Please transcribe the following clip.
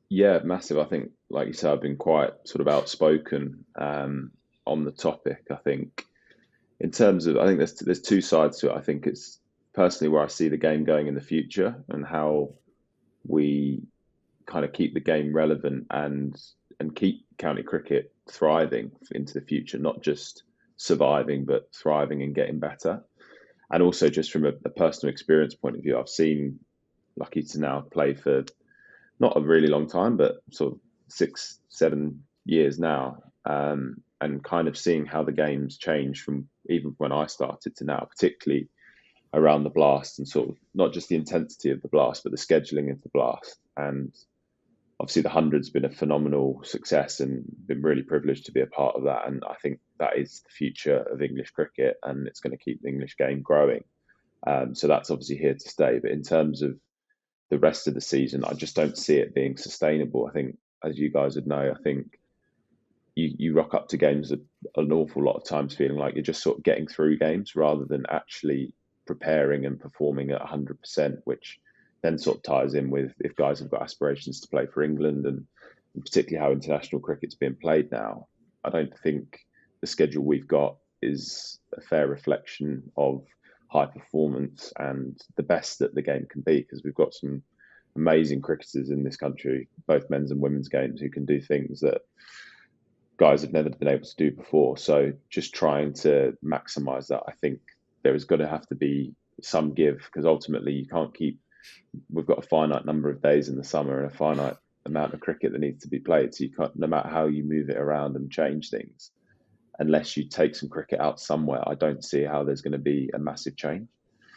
Yeah, massive. I think, like you said, I've been quite sort of outspoken on the topic. I think in terms of, I think there's two sides to it. I think it's personally where I see the game going in the future and how we kind of keep the game relevant and keep county cricket thriving into the future, not just surviving but thriving and getting better. And also just from a personal experience point of view, I've seen lucky to now play for not a really long time, but sort of 6, 7 years now, and kind of seeing how the game's changed from even when I started to now, particularly around the blast and sort of not just the intensity of the blast, but the scheduling of the blast. And obviously, the hundred's been a phenomenal success, and been really privileged to be a part of that. And I think that is the future of English cricket, and it's going to keep the English game growing. So that's obviously here to stay. But in terms of the rest of the season, I just don't see it being sustainable. I think, as you guys would know, I think you rock up to games an awful lot of times feeling like you're just sort of getting through games rather than actually preparing and performing at 100%, which then sort of ties in with if guys have got aspirations to play for England and particularly how international cricket's being played now. I don't think the schedule we've got is a fair reflection of high performance and the best that the game can be, because we've got some amazing cricketers in this country, both men's and women's games, who can do things that guys have never been able to do before. So just trying to maximise that, I think there is going to have to be some give, because ultimately you can't keep. We've got a finite number of days in the summer and a finite amount of cricket that needs to be played. So you can't, no matter how you move it around and change things, unless you take some cricket out somewhere, I don't see how there's going to be a massive change.